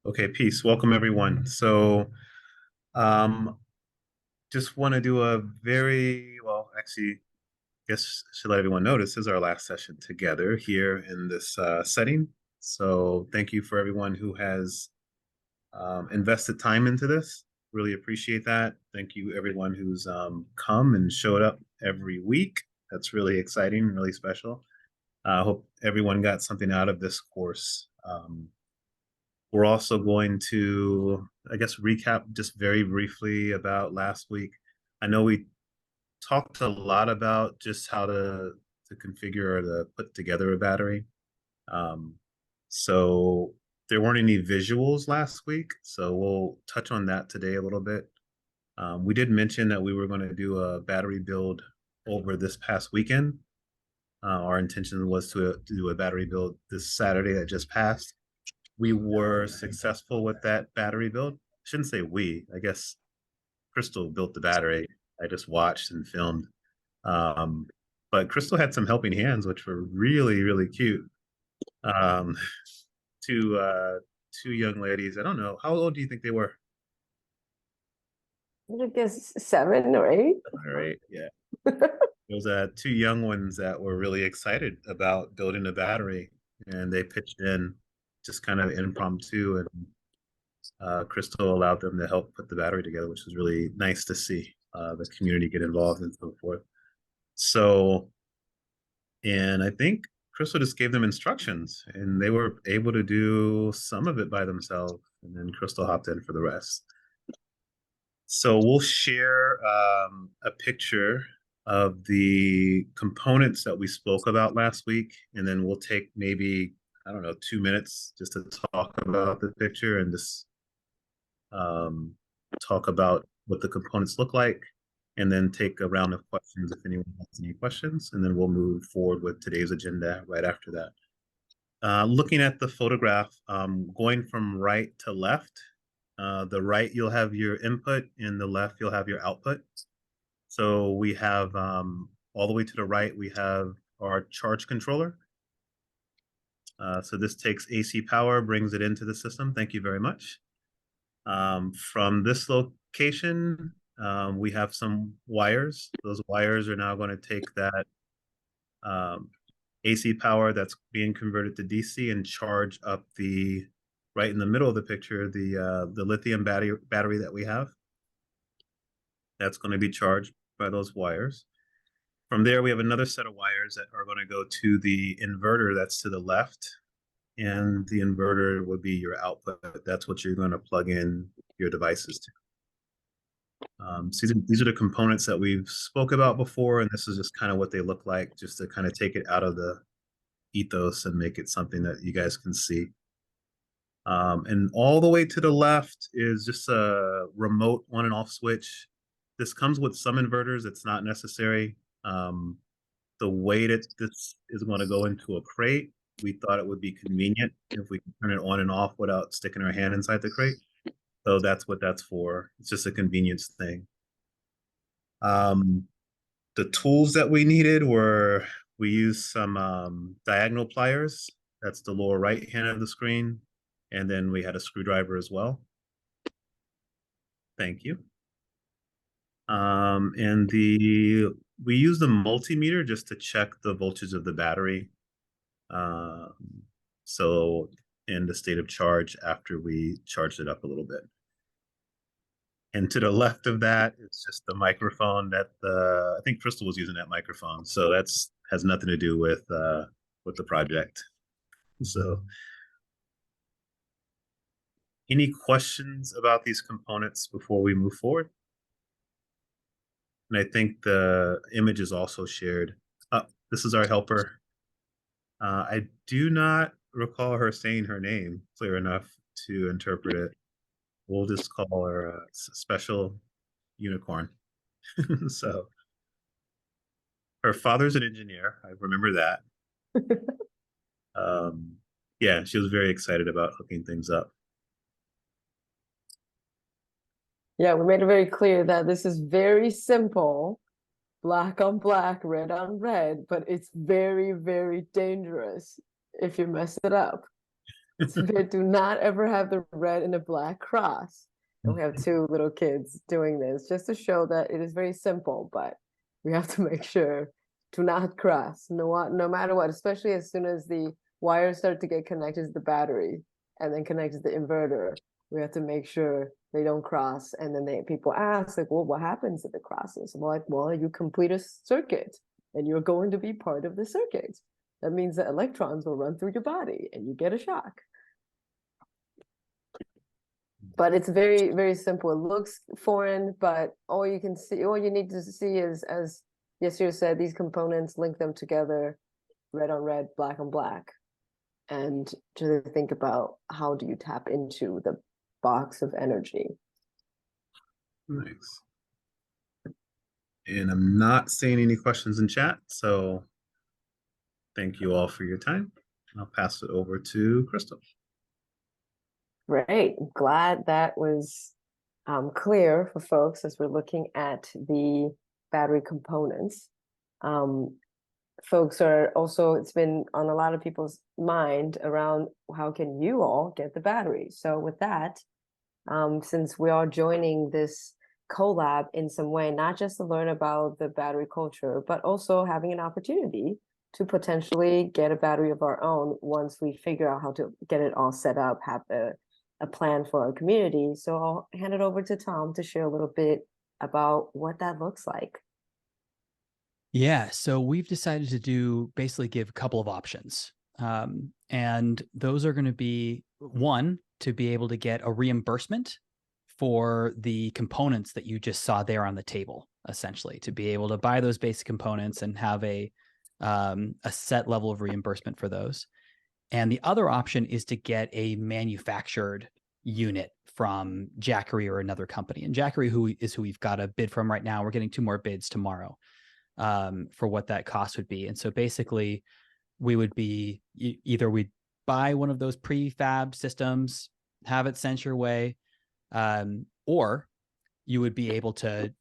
Okay, peace. Welcome everyone. Um, just want to do a very well, actually, guess should let everyone know this is our last session together here in this setting. So thank you for everyone who has invested time into this. Really appreciate that. Thank you everyone who's come and showed up every week. That's really exciting, really special. I hope everyone got something out of this course. We're also going to, I guess, recap just very briefly about last week. I know we talked a lot about just how to configure or to put together a battery. Um, so there weren't any visuals last week, so we'll touch on that today a little bit. We did mention that we were going to do a battery build over this past weekend. Our intention was to do a battery build this Saturday that just passed. We were successful with that battery build. Shouldn't say we, I guess Crystal built the battery. I just watched and filmed. Um, but Crystal had some helping hands, which were really, really cute. Um, two young ladies. I don't know. How old do you think they were? I guess 7 or 8. All right. Yeah. Those two young ones that were really excited about building a battery and they pitched in just kind of impromptu and Crystal allowed them to help put the battery together, which was really nice to see the community get involved and so forth. So, and I think Crystal just gave them instructions and they were able to do some of it by themselves. And then Crystal hopped in for the rest. So we'll share a picture of the components that we spoke about last week. And then we'll take maybe, I don't know, 2 minutes just to talk about the picture and just um, talk about what the components look like, and then take a round of questions if anyone has any questions, and then we'll move forward with today's agenda right after that. Looking at the photograph, going from right to left, the right you'll have your input, and the left you'll have your output. So we have all the way to the right, we have our charge controller. So this takes AC power, brings it into the system. Thank you very much. From this location, we have some wires. Those wires are now going to take that AC power that's being converted to DC and charge up the right in the middle of the picture the lithium battery that we have. That's going to be charged by those wires. From there, we have another set of wires that are going to go to the inverter that's to the left, and the inverter would be your output. That's what you're going to plug in your devices to. So these are the components that we've spoke about before, and this is just kind of what they look like, just to kind of take it out of the ethos and make it something that you guys can see. And all the way to the left is just a remote on and off switch. This comes with some inverters. It's not necessary. The way that this is going to go into a crate, we thought it would be convenient if we could turn it on and off without sticking our hand inside the crate. So that's what that's for. It's just a convenience thing. The tools that we needed were, we used some diagonal pliers. That's the lower right hand of the screen. And then we had a screwdriver as well. Thank you. And we used the multimeter just to check the voltage of the battery. So in the state of charge after we charged it up a little bit. And to the left of that, it's just the microphone that I think Crystal was using that microphone. So that's has nothing to do with the project. So any questions about these components before we move forward? And I think the image is also shared. This is our helper. I do not recall her saying her name clear enough to interpret it. We'll just call her a special unicorn. So her father's an engineer. I remember that. Yeah, she was very excited about hooking things up. Yeah, we made it very clear that this is very simple, black on black, red on red, but it's very, very dangerous if you mess it up. Do not ever have the red and the black cross. And we have two little kids doing this just to show that it is very simple, but we have to make sure to not cross, no matter what, especially as soon as the wires start to get connected to the battery and then connected to the inverter. We have to make sure they don't cross. And then people ask, like, well, what happens if it crosses? I'm like, well, you complete a circuit and you're going to be part of the circuit. That means that electrons will run through your body and you get a shock. But it's very, very simple. It looks foreign, but all you need to see is, as Yasir said, these components, link them together, red on red, black on black, and to think about how do you tap into the box of energy. Nice. And I'm not seeing any questions in chat, so thank you all for your time. I'll pass it over to Crystal. Great. Glad that was clear for folks as we're looking at the battery components. Folks are also, it's been on a lot of people's mind around how can you all get the battery. So with that, since we are joining this collab in some way, not just to learn about the battery culture, but also having an opportunity to potentially get a battery of our own once we figure out how to get it all set up, have a plan for our community. So I'll hand it over to Tom to share a little bit about what that looks like. Yeah, so we've decided to basically give a couple of options. And those are going to be, one, to be able to get a reimbursement for the components that you just saw there on the table, essentially, to be able to buy those basic components and have a set level of reimbursement for those. And the other option is to get a manufactured unit from Jackery or another company. And Jackery who we've got a bid from right now. We're getting 2 more bids tomorrow for what that cost would be. And so basically, we would be either we'd buy one of those prefab systems, have it sent your way, or you would be able to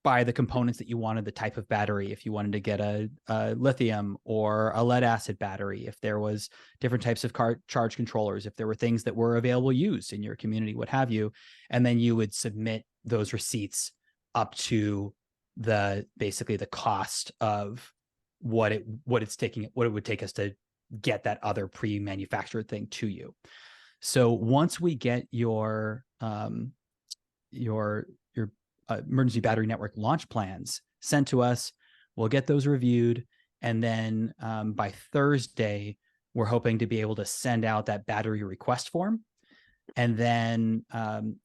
buy the components that you wanted, the type of battery, if you wanted to get a lithium or a lead acid battery, if there was different types of charge controllers, if there were things that were available used in your community, what have you. And then you would submit those receipts up to basically the cost of what it would take us to get that other pre-manufactured thing to you. So once we get your emergency battery network launch plans sent to us, we'll get those reviewed, and then by Thursday we're hoping to be able to send out that battery request form, and then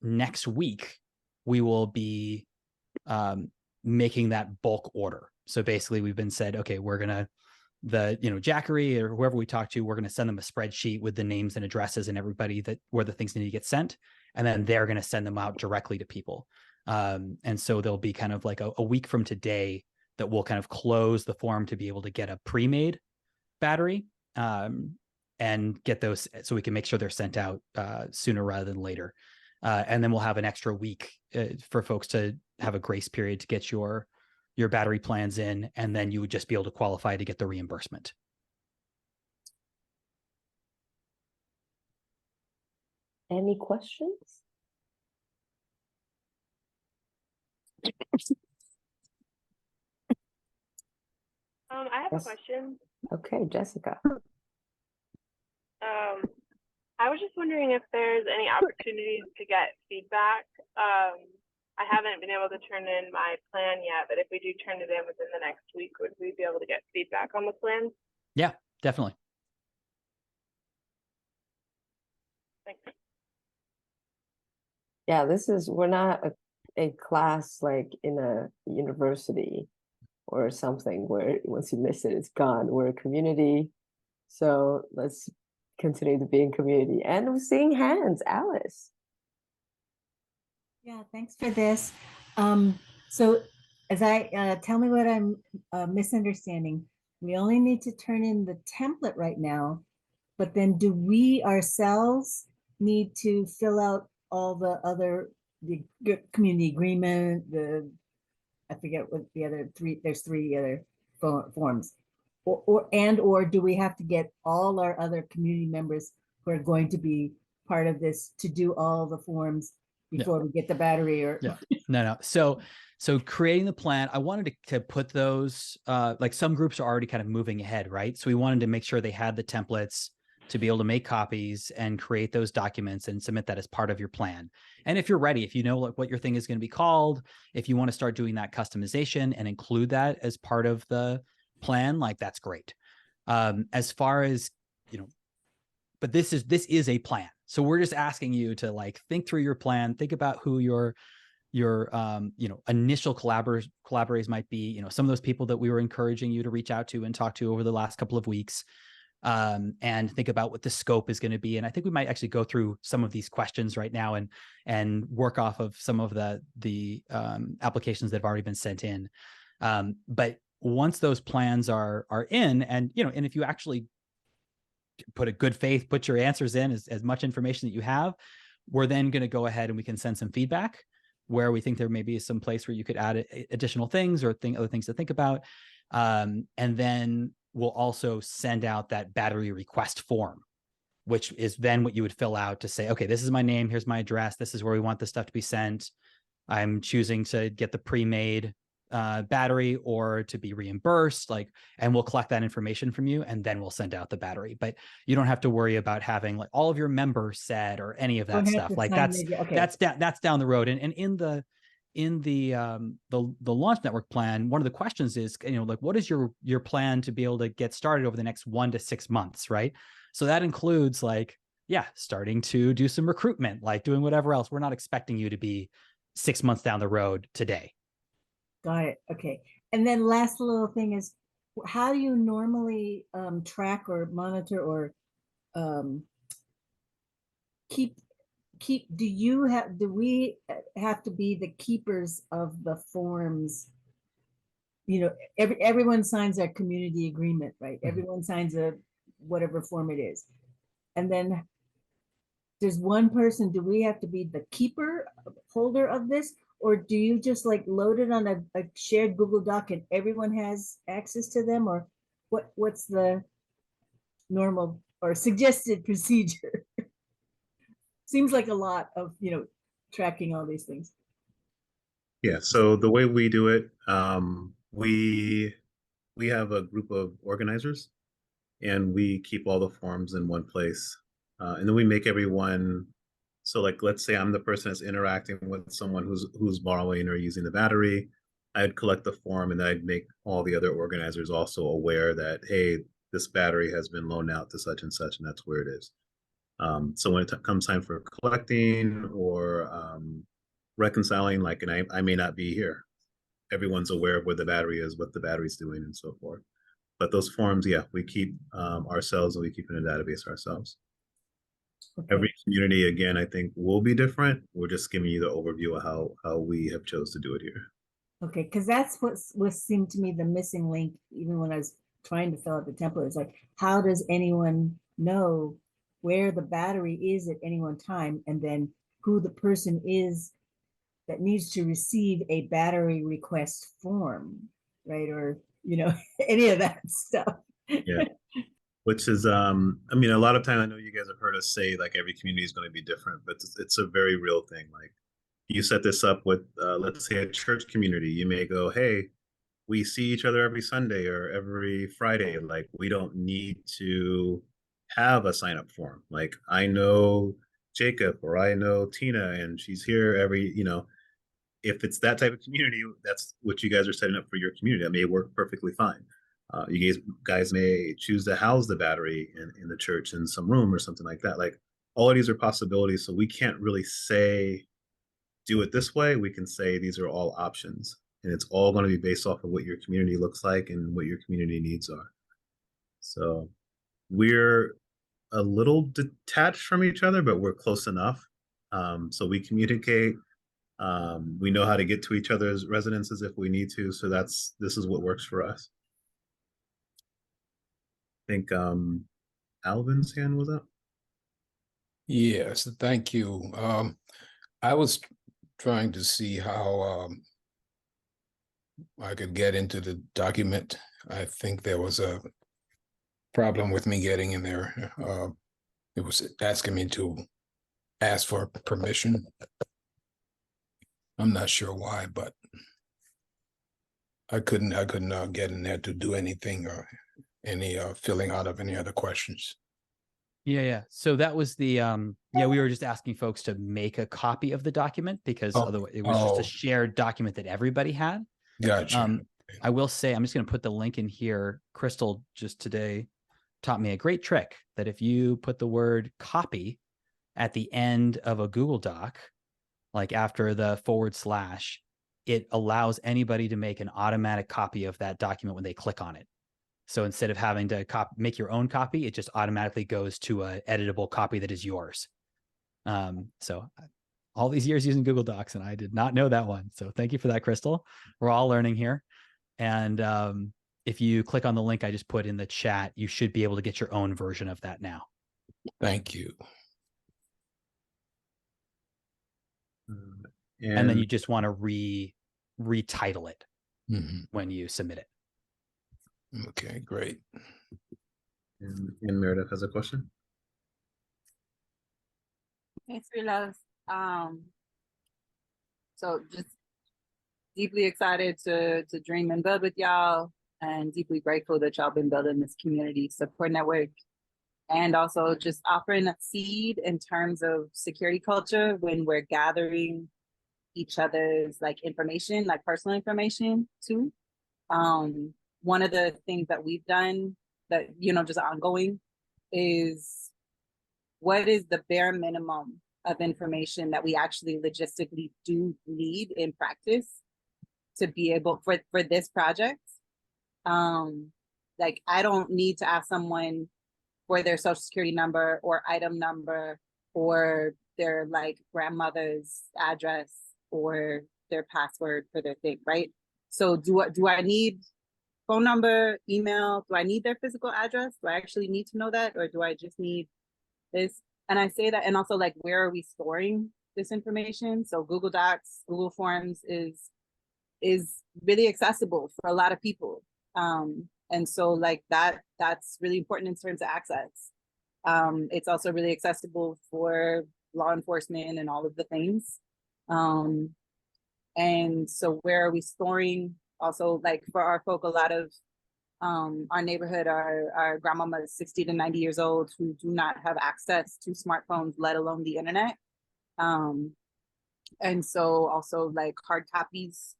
next week we will be making that bulk order. So basically we've been said, okay, we're gonna Jackery or whoever we talk to, we're going to send them a spreadsheet with the names and addresses and everybody where the things need to get sent. And then they're going to send them out directly to people. And so there'll be kind of like a week from today that we'll kind of close the form to be able to get a pre-made battery and get those so we can make sure they're sent out sooner rather than later. And then we'll have an extra week for folks to have a grace period to get your battery plans in, and then you would just be able to qualify to get the reimbursement. Any questions? I have a question. Okay, Jessica. I was just wondering if there's any opportunities to get feedback. I haven't been able to turn in my plan yet, but if we do turn it in within the next week, would we be able to get feedback on the plan? Yeah, definitely. Thanks. Yeah, we're not a class like in a university or something where once you miss it, it's gone. We're a community. So let's continue to be in community. And we're seeing hands, Alice. Yeah, thanks for this. So as I tell me what I'm misunderstanding. We only need to turn in the template right now, but then do we ourselves need to fill out all the other the community agreement, I forget what the other three, there's 3 other forms, or do we have to get all our other community members who are going to be part of this to do all the forms before we get the battery or No. So creating the plan, I wanted to put those, like some groups are already kind of moving ahead, right? So we wanted to make sure they had the templates to be able to make copies and create those documents and submit that as part of your plan. And if you're ready, if you know like what your thing is going to be called, if you want to start doing that customization and include that as part of the plan, like that's great. As far as, but this is a plan. So we're just asking you to like think through your plan, think about who your initial collaborators might be, some of those people that we were encouraging you to reach out to and talk to over the last couple of weeks, and think about what the scope is going to be. And I think we might actually go through some of these questions right now and work off of some of the applications that have already been sent in. But once those plans are in, and if you actually put a good faith, put your answers in as much information that you have, we're then going to go ahead and we can send some feedback where we think there may be some place where you could add additional things or other things to think about. And then we'll also send out that battery request form, which is then what you would fill out to say, okay, this is my name, here's my address, this is where we want this stuff to be sent. I'm choosing to get the pre-made battery or to be reimbursed, and we'll collect that information from you and then we'll send out the battery. But you don't have to worry about having like all of your members said or any of that stuff. Like that's down the road. And in the launch network plan, one of the questions is, like, what is your plan to be able to get started over the next 1 to 6 months, right? So that includes starting to do some recruitment, like doing whatever else. We're not expecting you to be 6 months down the road today. Got it. Okay. And then last little thing is, how do you normally track or monitor or keep, do we have to be the keepers of the forms? Everyone signs a community agreement, right? Mm-hmm. Everyone signs a whatever form it is. And then there's one person, do we have to be the holder of this? Or do you just load it on a shared Google Doc and everyone has access to them? Or what's the normal or suggested procedure? Seems like a lot of, tracking all these things. Yeah, so the way we do it, we have a group of organizers and we keep all the forms in one place. And then we make everyone, so let's say I'm the person that's interacting with someone who's borrowing or using the battery. I'd collect the form and then I'd make all the other organizers also aware that, hey, this battery has been loaned out to such and that's where it is. So when it comes time for collecting or reconciling, and I may not be here, everyone's aware of where the battery is, what the battery's doing, and so forth. But those forms, yeah, we keep ourselves and we keep in a database ourselves. Okay. Every community, again, I think will be different. We're just giving you the overview of how we have chose to do it here. Okay, because that's what seemed to me the missing link, even when I was trying to fill out the template. It's like, how does anyone know where the battery is at any one time, and then who the person is that needs to receive a battery request form, right? Or, any of that stuff. Yeah. Which is, I mean, a lot of time, I know you guys have heard us say every community is going to be different, but it's a very real thing. You set this up with, let's say, a church community. You may go, hey, we see each other every Sunday or every Friday. We don't need to have a sign up form. I know Jacob or I know Tina and she's here every, if it's that type of community, that's what you guys are setting up for your community. That may work perfectly fine. You guys may choose to house the battery in the church in some room or something like that. All of these are possibilities. So we can't really say, do it this way. We can say these are all options. And it's all going to be based off of what your community looks like and what your community needs are. So we're a little detached from each other, but we're close enough. So we communicate. We know how to get to each other's residences if we need to. So this is what works for us. I think Alvin's hand was up. Yes, thank you. I was trying to see how I could get into the document. I think there was a problem with me getting in there. It was asking me to ask for permission. I'm not sure why, but I couldn't get in there to do anything or any filling out of any other questions. Yeah. So that was the we were just asking folks to make a copy of the document because otherwise it was just a shared document that everybody had. Gotcha. I will say, I'm just going to put the link in here. Crystal just today taught me a great trick that if you put the word copy at the end of a Google Doc, like after the /, it allows anybody to make an automatic copy of that document when they click on it. So instead of having to make your own copy, it just automatically goes to an editable copy that is yours. So all these years using Google Docs, and I did not know that one. So thank you for that, Crystal. We're all learning here. And if you click on the link I just put in the chat, you should be able to get your own version of that now. Thank you. And then you just want to retitle it Mhm. when you submit it. Okay, great. And Meredith has a question. Thanks for love. So just deeply excited to dream and build with y'all, and deeply grateful that y'all been building this community support network, and also just offering a seed in terms of security culture when we're gathering each other's like information, like personal information too. One of the things that we've done that, you know, just ongoing is what is the bare minimum of information that we actually logistically do need in practice to be able for this project. Like I don't need to ask someone for their social security number or item number or their like grandmother's address or their password for their thing, right? So do I need phone number, email? Do I need their physical address? Do I actually need to know that, or do I just need this? And I say that, and also like, where are we storing this information? So Google Docs, Google Forms is really accessible for a lot of people. And so like that's really important in terms of access. It's also really accessible for law enforcement and all of the things. And so where are we storing? Also, like for our folk, a lot of our neighborhood, our grandmamas 60 to 90 years old who do not have access to smartphones, let alone the internet. And so also like hard copies.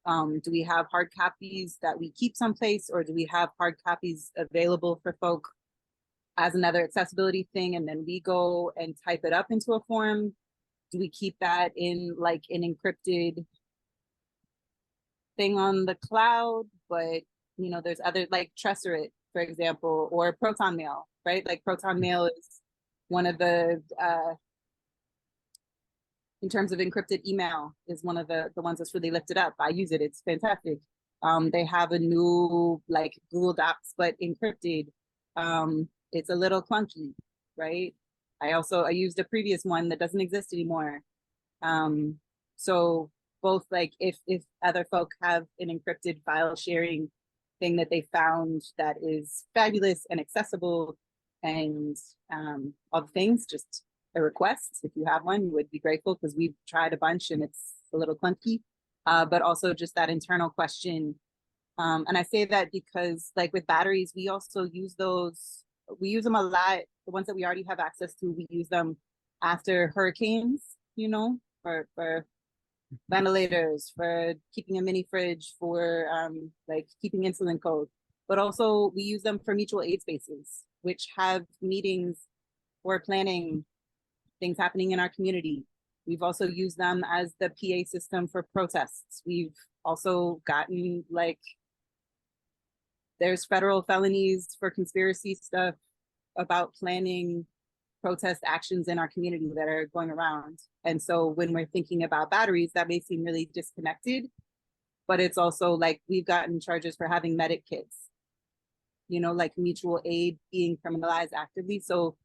Do we have hard copies that we keep someplace, or do we have hard copies available for folk as another accessibility thing, and then we go and type it up into a form? Do we keep that in like an encrypted thing on the cloud? But you know, there's other like Tresor, for example, or Proton Mail, right? Like Proton Mail is one of the in terms of encrypted email, is one of the ones that's really lifted up. I use it, it's fantastic. They have a new like Google Docs, but encrypted. It's a little clunky, right? I used a previous one that doesn't exist anymore. So both like if other folk have an encrypted file sharing thing that they found that is fabulous and accessible and all the things, just a request. If you have one, would be grateful, because we've tried a bunch and it's a little clunky. But also just that internal question. And I say that because like with batteries, we also use those, we use them a lot. The ones that we already have access to, we use them after hurricanes, you know, for ventilators, for keeping a mini fridge, for like keeping insulin cold. But also we use them for mutual aid spaces, which have meetings or planning things happening in our community. We've also used them as the PA system for protests. We've also gotten like, there's federal felonies for conspiracy stuff about planning protest actions in our community that are going around. And so when we're thinking about batteries, that may seem really disconnected, but it's also like we've gotten charges for having medic kits, you know, like mutual aid being criminalized actively. So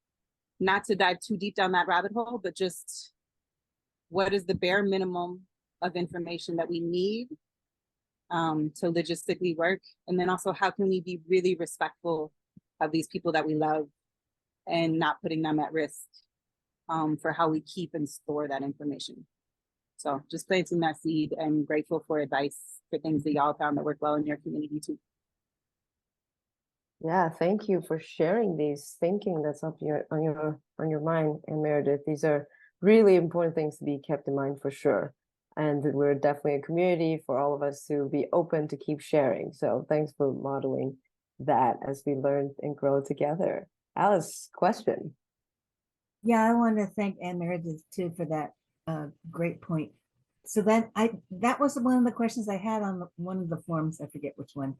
not to dive too deep down that rabbit hole, but just what is the bare minimum of information that we need to logistically work? And then also, how can we be really respectful of these people that we love and not putting them at risk for how we keep and store that information. So just planting that seed, and grateful for advice for things that y'all found that work well in your community too. Yeah, thank you for sharing these thinking that's up on your mind, and Meredith. These are really important things to be kept in mind for sure. And we're definitely a community for all of us to be open to keep sharing. So thanks for modeling that as we learn and grow together. Alice, question. Yeah, I want to thank Anne Meredith too for that great point. So that was one of the questions I had on one of the forms. I forget which one.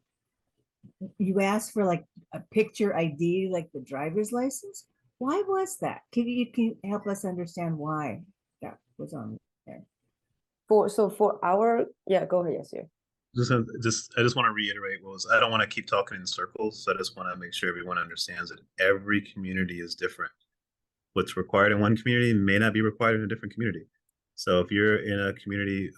You asked for like a picture ID, like the driver's license. Why was that? Can you help us understand why that was on there? For our, yeah, go ahead, yes, I just want to reiterate I don't want to keep talking in circles. So I just want to make sure everyone understands that every community is different. What's required in one community may not be required in a different community. So if you're in a community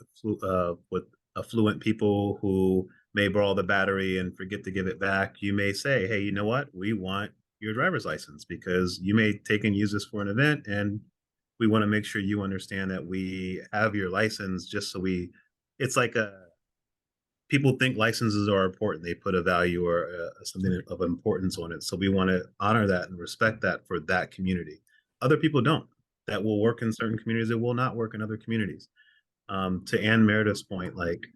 with affluent people who may borrow the battery and forget to give it back, you may say, hey, you know what? We want your driver's license because you may take and use this for an event, and we want to make sure you understand that we have your license just so it's like people think licenses are important. They put a value or something of importance on it. So we want to honor that and respect that for that community. Other people don't. That will work in certain communities. It will not work in other communities. To Ann Meredith's point, like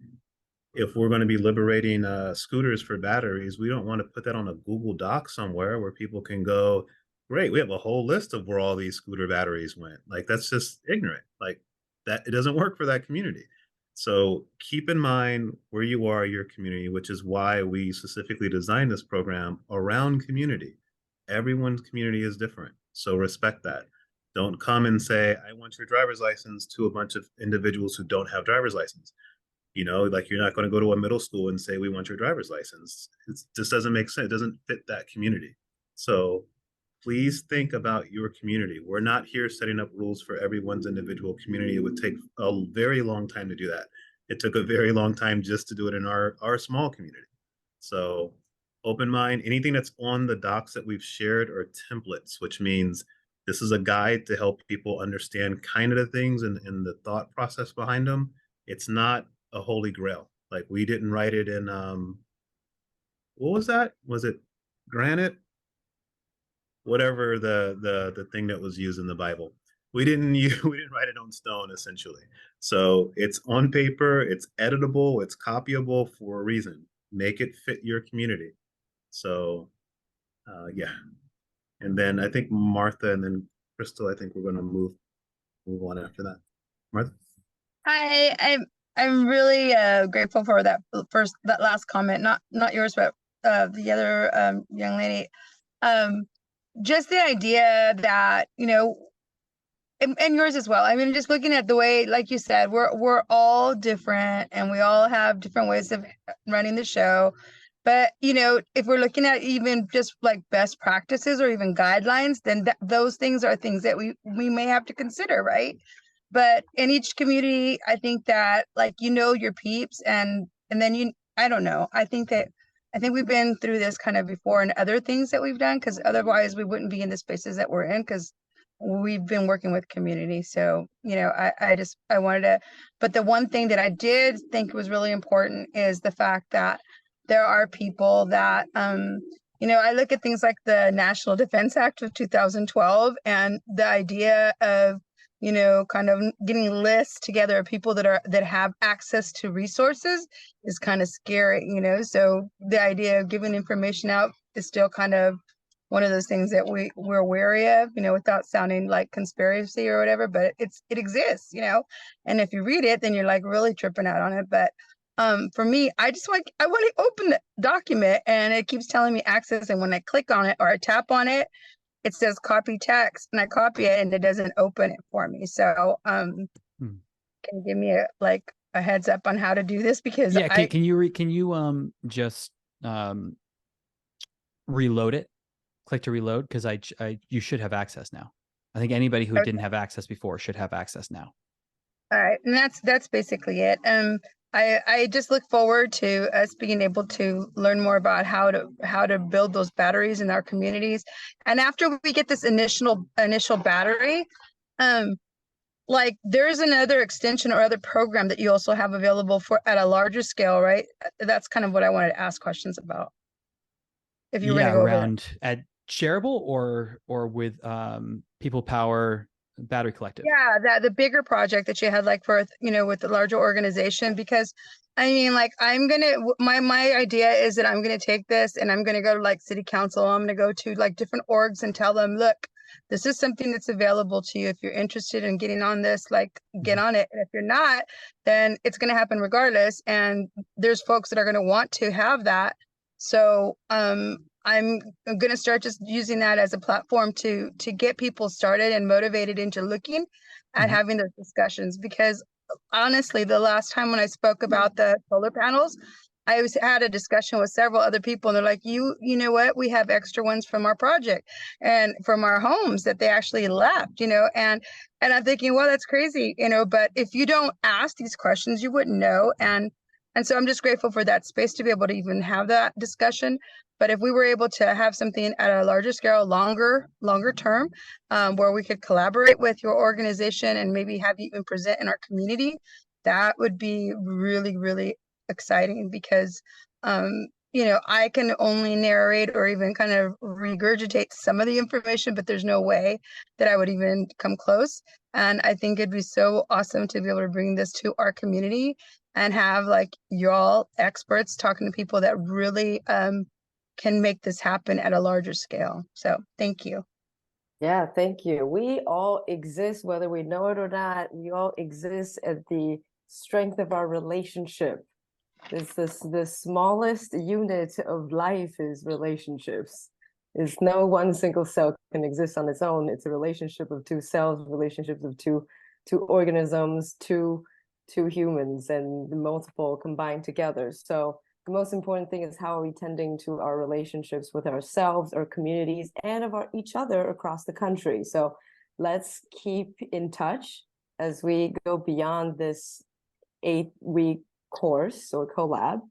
if we're going to be liberating scooters for batteries, we don't want to put that on a Google Doc somewhere where people can go, great, we have a whole list of where all these scooter batteries went. Like that's just ignorant. Like that, it doesn't work for that community. So keep in mind where you are, your community, which is why we specifically designed this program around community. Everyone's community is different. So respect that. Don't come and say, I want your driver's license to a bunch of individuals who don't have driver's license. Like you're not going to go to a middle school and say, we want your driver's license. It just doesn't make sense. It doesn't fit that community. So please think about your community. We're not here setting up rules for everyone's individual community. It would take a very long time to do that. It took a very long time just to do it in our small community. So open mind, anything that's on the docs that we've shared are templates, which means this is a guide to help people understand kind of the things and the thought process behind them. It's not a holy grail. Like we didn't write it in, what was that? Was it granite? Whatever the thing that was used in the Bible. We didn't write it on stone essentially. So it's on paper, it's editable, it's copyable for a reason. Make it fit your community. So yeah. And then I think Martha and then Crystal, I think we're going to move on after that. Martha? Hi, I'm really grateful for that last comment, not yours, but the other young lady. Just the idea that, and yours as well. I mean, just looking at the way, like you said, we're all different and we all have different ways of running the show. But, if we're looking at even just like best practices or even guidelines, then those things are things that we may have to consider, right? But in each community, I think that like, your peeps and then I don't know. I think we've been through this kind of before in other things that we've done, because otherwise we wouldn't be in the spaces that we're in, because we've been working with community. So, I wanted to, but the one thing that I did think was really important is the fact that there are people that, I look at things like the National Defense Act of 2012 and the idea of, kind of getting lists together of people that have access to resources is kind of scary, so the idea of giving information out is still kind of one of those things that we're wary of, without sounding like conspiracy or whatever, but it exists, and if you read it, then you're like really tripping out on it. But for me, I want to open the document and it keeps telling me access, and when I click on it or I tap on it, it says copy text, and I copy it and it doesn't open it for me. So can you give me a heads up on how to do this? Because yeah, can you just reload it? Click to reload, because you should have access now. I think anybody who didn't have access before should have access now. All right, and that's basically it. I just look forward to us being able to learn more about how to build those batteries in our communities. And after we get this initial battery, like there's another extension or other program that you also have available for at a larger scale, right? That's kind of what I wanted to ask questions about. If you were Yeah, going to go over that. around at Shareable or with People Power Battery Collective. Yeah, that the bigger project that you had, like for, you know, with the larger organization, because I mean, like my idea is that I'm gonna take this and I'm gonna go to like city council. I'm gonna go to like different orgs and tell them, look, this is something that's available to you. If you're interested in getting on this, like get on it. And if you're not, then it's gonna happen regardless. And there's folks that are gonna want to have that. So I'm going to start just using that as a platform to get people started and motivated into looking at having those discussions. Because honestly, the last time when I spoke about the solar panels, had a discussion with several other people, and they're like, you know what, we have extra ones from our project and from our homes that they actually left, you know, and I'm thinking, well, that's crazy, you know, but if you don't ask these questions, you wouldn't know. And so I'm just grateful for that space to be able to even have that discussion. But if we were able to have something at a larger scale, longer term, where we could collaborate with your organization and maybe have you even present in our community, that would be really, really exciting, because you know, I can only narrate or even kind of regurgitate some of the information, but there's no way that I would even come close. And I think it'd be so awesome to be able to bring this to our community and have like y'all experts talking to people that really can make this happen at a larger scale. So thank you. Yeah, thank you. We all exist, whether we know it or not. We all exist at the strength of our relationship. It's the smallest unit of life is relationships. It's no one single cell can exist on its own. It's a relationship of two cells, relationships of two organisms, two humans, and the multiple combined together. So the most important thing is how are we tending to our relationships with ourselves, our communities, and of each other across the country. So let's keep in touch as we go beyond this 8-week course or collab.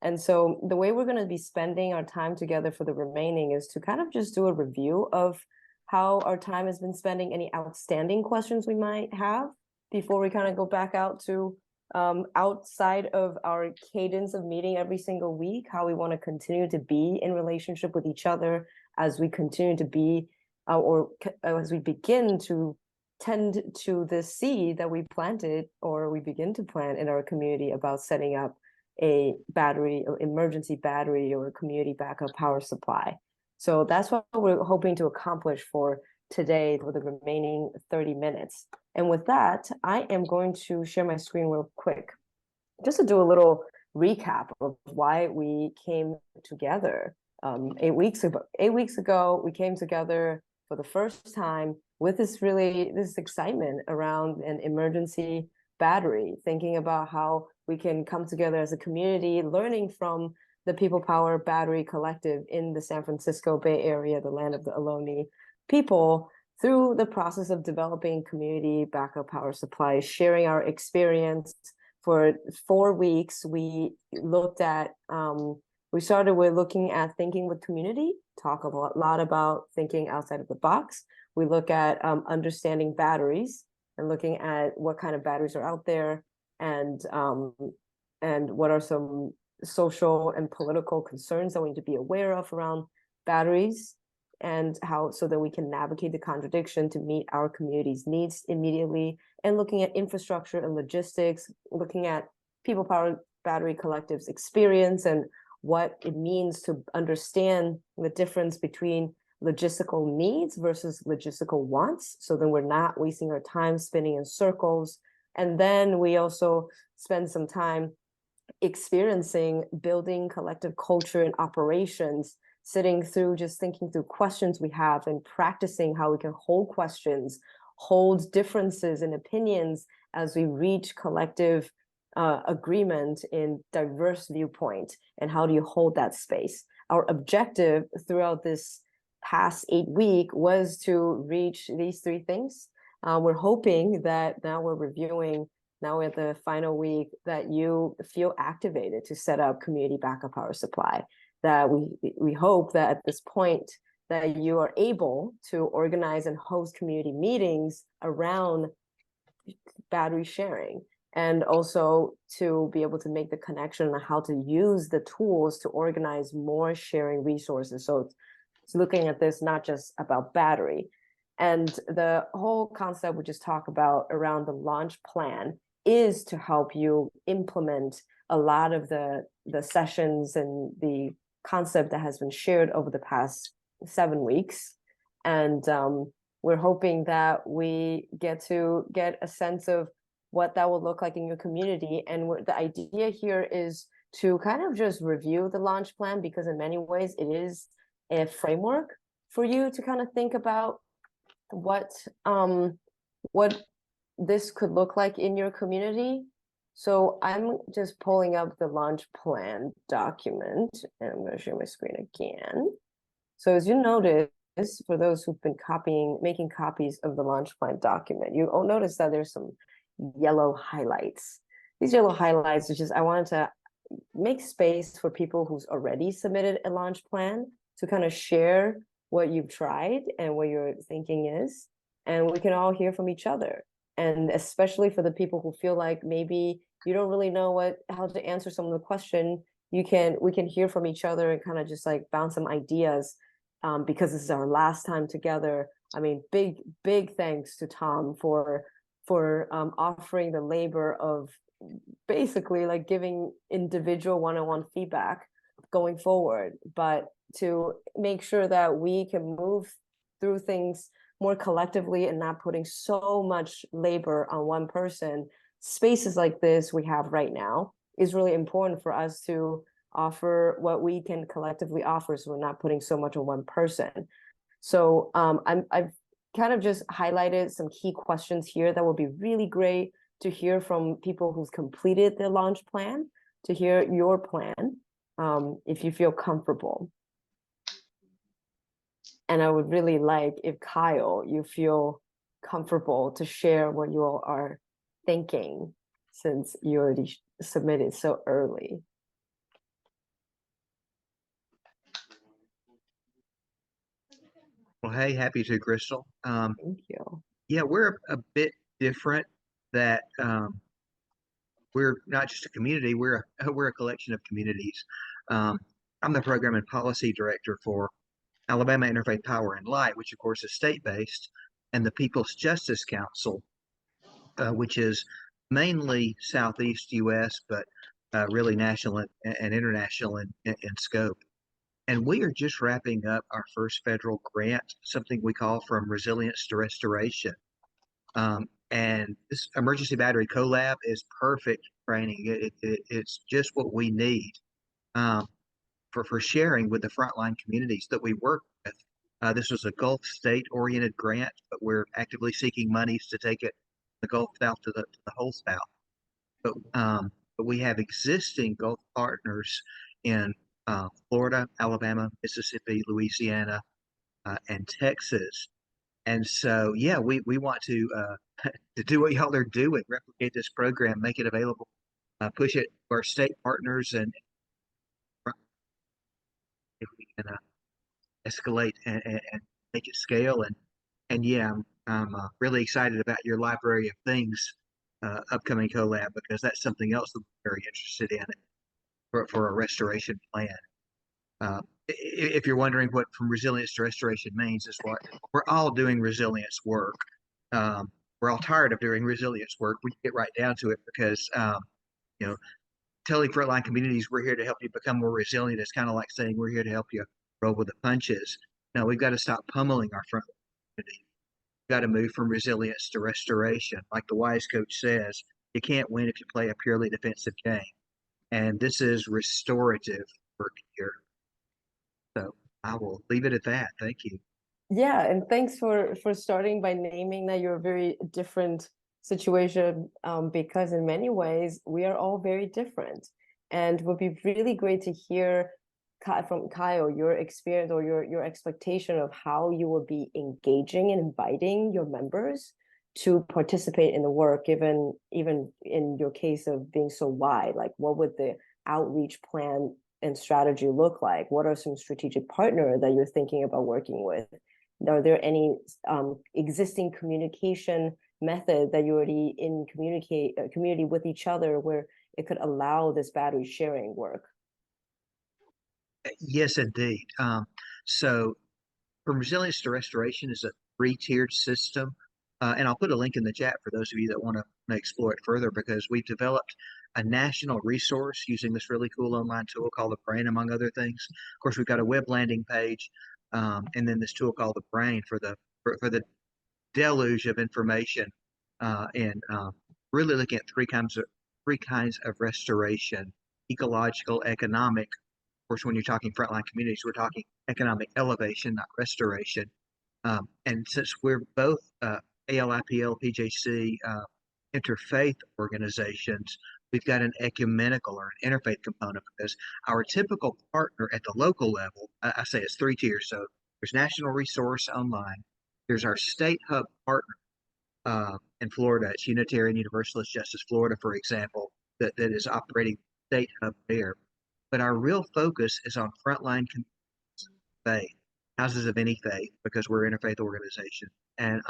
And so the way we're going to be spending our time together for the remaining is to kind of just do a review of how our time has been spending, any outstanding questions we might have before we kind of go back out to outside of our cadence of meeting every single week, how we want to continue to be in relationship with each other as we continue to be or as we begin to tend to the seed that we planted or we begin to plant in our community about setting up a battery or emergency battery or a community backup power supply. So that's what we're hoping to accomplish for today for the remaining 30 minutes. And with that, I am going to share my screen real quick, just to do a little recap of why we came together. 8 weeks ago, we came together for the first time with this excitement around an emergency battery, thinking about how we can come together as a community, learning from the People Power Battery Collective in the San Francisco Bay Area, the land of the Ohlone people, through the process of developing community backup power supplies, sharing our experience. For 4 weeks, we looked at, we started with looking at thinking with community, talk a lot about thinking outside of the box. We look at understanding batteries and looking at what kind of batteries are out there and what are some social and political concerns that we need to be aware of around batteries, and how so that we can navigate the contradiction to meet our community's needs immediately, and looking at infrastructure and logistics, looking at People Power Battery Collective's experience and what it means to understand the difference between logistical needs versus logistical wants, so then we're not wasting our time spinning in circles. And then we also spend some time experiencing building collective culture and operations, sitting through just thinking through questions we have and practicing how we can hold questions, hold differences and opinions as we reach collective agreement in diverse viewpoint, and how do you hold that space. Our objective throughout this past 8 weeks was to reach these 3 things. We're hoping that now we're reviewing now we're at the final week, that you feel activated to set up community backup power supply. That we hope that at this point that you are able to organize and host community meetings around battery sharing, and also to be able to make the connection on how to use the tools to organize more sharing resources. So it's looking at this not just about battery. And the whole concept we just talked about around the launch plan is to help you implement a lot of the sessions and the concept that has been shared over the past 7 weeks. And we're hoping that we get a sense of what that will look like in your community. And the idea here is to kind of just review the launch plan, because in many ways it is a framework for you to kind of think about what this could look like in your community. So I'm just pulling up the launch plan document, and I'm going to share my screen again. So as you notice, for those who've been making copies of the launch plan document, you'll notice that there's some yellow highlights. These yellow highlights, which is, I wanted to make space for people who's already submitted a launch plan to kind of share what you've tried and what your thinking is, and we can all hear from each other. And especially for the people who feel like maybe you don't really know how to answer some of the question, we can hear from each other and kind of just like bounce some ideas, because this is our last time together. I mean, big thanks to Tom for offering the labor of basically like giving individual one-on-one feedback going forward, but to make sure that we can move through things more collectively and not putting so much labor on one person. Spaces like this we have right now is really important for us to offer what we can collectively offer, so we're not putting so much on one person. So I've kind of just highlighted some key questions here that will be really great to hear from people who've completed the launch plan, to hear your plan, if you feel comfortable. And I would really like if Kyle, you feel comfortable to share what you all are thinking, since you already submitted so early. Well, hey, happy to, Crystal. Thank you. Yeah, we're a bit different. That we're not just a community; we're a collection of communities. I'm the program and policy director for Alabama Interfaith Power and Light, which of course is state-based, and the People's Justice Council, which is mainly Southeast U.S., but really national and international in scope. And we are just wrapping up our first federal grant, something we call From Resilience to Restoration. And this emergency battery collab is perfect training. It's just what we need for sharing with the frontline communities that we work with. This was a Gulf state-oriented grant, but we're actively seeking monies to take it the Gulf South to the whole South. But we have existing Gulf partners in Florida, Alabama, Mississippi, Louisiana, and Texas. And so, yeah, we want to do what y'all are doing, replicate this program, make it available, push it to our state partners, and if we can escalate and make it scale. And yeah, I'm really excited about your library of things upcoming collab, because that's something else that we're very interested in for a restoration plan. If you're wondering what From Resilience to Restoration means, is what we're all doing resilience work. We're all tired of doing resilience work. We get right down to it, because telling frontline communities we're here to help you become more resilient is kind of like saying we're here to help you roll with the punches. No, we've got to stop pummeling our frontline community. We've got to move from resilience to restoration. Like the wise coach says, you can't win if you play a purely defensive game. And this is restorative work here. So I will leave it at that. Thank you. Yeah, and thanks for starting by naming that you're a very different situation, because in many ways we are all very different, and it would be really great to hear from Kyle your experience or your expectation of how you will be engaging and inviting your members to participate in the work, given even in your case of being so wide? Like, what would the outreach plan and strategy look like? What are some strategic partners that you're thinking about working with? Are there any existing communication method that you already in community with each other where it could allow this battery sharing work? Yes, indeed. So from resilience to restoration is a three-tiered system. And I'll put a link in the chat for those of you that want to explore it further, because we've developed a national resource using this really cool online tool called the Brain, among other things. Of course, we've got a web landing page, and then this tool called the Brain for the deluge of information, and really looking at three kinds of restoration: ecological, economic. Of course, when you're talking frontline communities, we're talking economic elevation, not restoration. And since we're both ALIPL, PJC, interfaith organizations, we've got an ecumenical or an interfaith component, because our typical partner at the local level, I say it's three tiers. So there's National Resource Online, there's our state hub partner in Florida. It's Unitarian Universalist Justice Florida, for example, that is operating state hub there. But our real focus is on frontline faith, houses of any faith, because we're an interfaith organization. And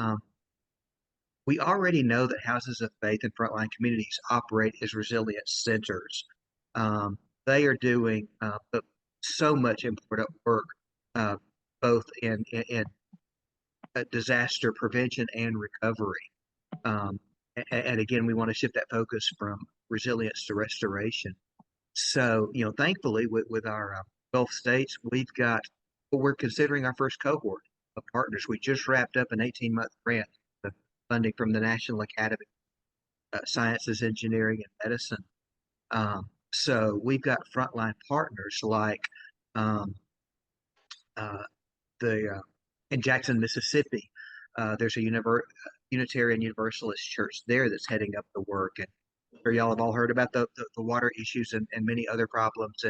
we already know that houses of faith and frontline communities operate as resilience centers. They are doing so much important work, both in disaster prevention and recovery. And again, we want to shift that focus from resilience to restoration. So, thankfully, with our Gulf states, we're considering our first cohort of partners. We just wrapped up an 18-month grant, funding from the National Academy of Sciences, Engineering, and Medicine. So we've got frontline partners like in Jackson, Mississippi. There's a Unitarian Universalist church there that's heading up the work. And y'all have all heard about the water issues and many other problems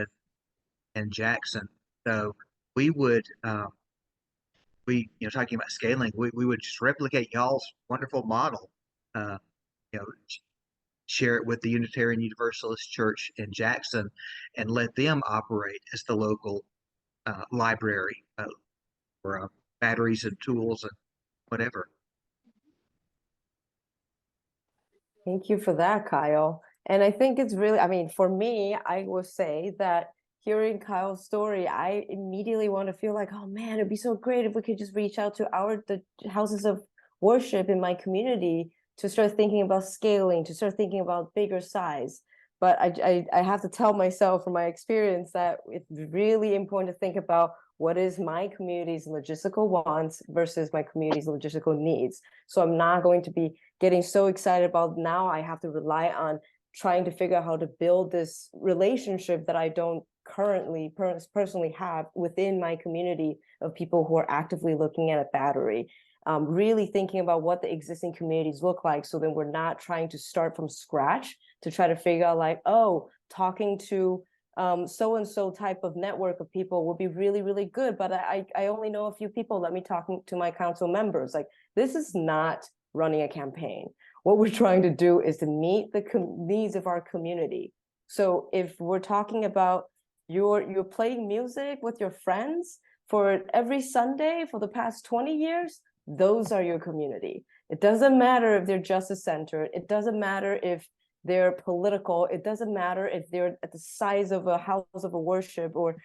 in Jackson. So we would, talking about scaling, we would just replicate y'all's wonderful model, share it with the Unitarian Universalist Church in Jackson, and let them operate as the local library for batteries and tools and whatever. Thank you for that, Kyle. And I think it's really, I mean, for me, I will say that hearing Kyle's story, I immediately want to feel like, oh man, it'd be so great if we could just reach out to the houses of worship in my community to start thinking about scaling, to start thinking about bigger size. But I have to tell myself from my experience that it's really important to think about what is my community's logistical wants versus my community's logistical needs. So I'm not going to be getting so excited about now I have to rely on trying to figure out how to build this relationship that I don't currently personally have within my community of people who are actively looking at a battery. Really thinking about what the existing communities look like, so then we're not trying to start from scratch to try to figure out like, oh, talking to so-and-so type of network of people would be really, really good, but I only know a few people, let me talk to my council members. Like, this is not running a campaign. What we're trying to do is to meet the needs of our community. So if we're talking about you're playing music with your friends for every Sunday for the past 20 years, those are your community. It doesn't matter if they're justice centered. It doesn't matter if they're political. It doesn't matter if they're at the size of a house of a worship or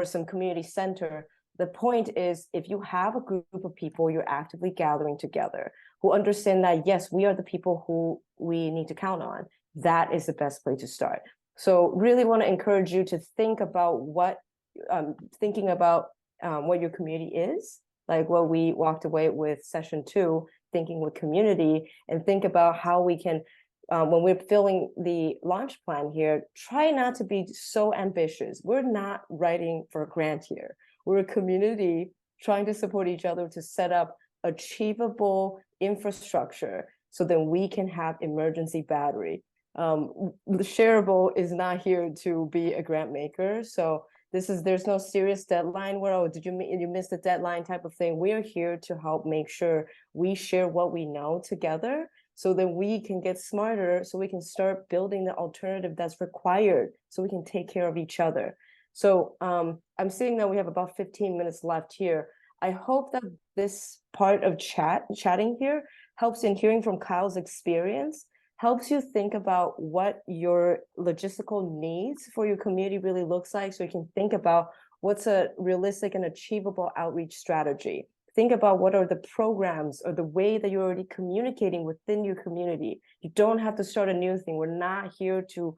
some community center. The point is, if you have a group of people you're actively gathering together who understand that, yes, we are the people who we need to count on, that is the best place to start. So really want to encourage you to think about what your community is, like what we walked away with session 2, thinking with community, and think about how we can, when we're filling the launch plan here, try not to be so ambitious. We're not writing for a grant here. We're a community trying to support each other to set up achievable infrastructure so that we can have emergency battery. The Shareable is not here to be a grant maker. So There's no serious deadline where, oh, did you miss the deadline type of thing. We are here to help make sure we share what we know together, so that we can get smarter, so we can start building the alternative that's required, so we can take care of each other. So I'm seeing that we have about 15 minutes left here. I hope that this part of chatting here helps in hearing from Kyle's experience, helps you think about what your logistical needs for your community really looks like, so you can think about what's a realistic and achievable outreach strategy. Think about what are the programs or the way that you're already communicating within your community. You don't have to start a new thing. We're not here to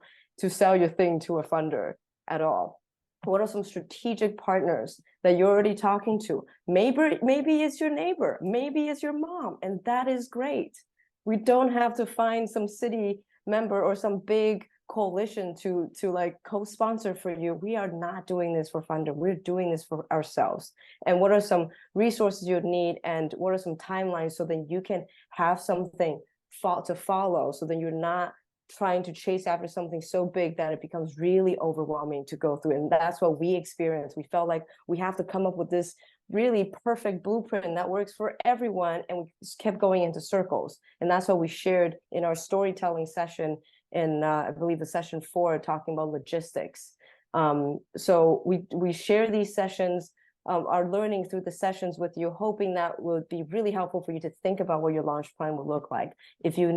sell your thing to a funder at all. What are some strategic partners that you're already talking to? Maybe it's your neighbor, maybe it's your mom, and that is great. We don't have to find some city member or some big coalition to like co-sponsor for you. We are not doing this for funder. We're doing this for ourselves. And what are some resources you need, and what are some timelines, so that you can have something to follow, so that you're not trying to chase after something so big that it becomes really overwhelming to go through. And that's what we experienced. We felt like we have to come up with this really perfect blueprint that works for everyone, and we just kept going into circles. And that's what we shared in our storytelling session in I believe the session 4, talking about logistics. So we share these sessions, our learning through the sessions with you, hoping that would be really helpful for you to think about what your launch plan would look like. If you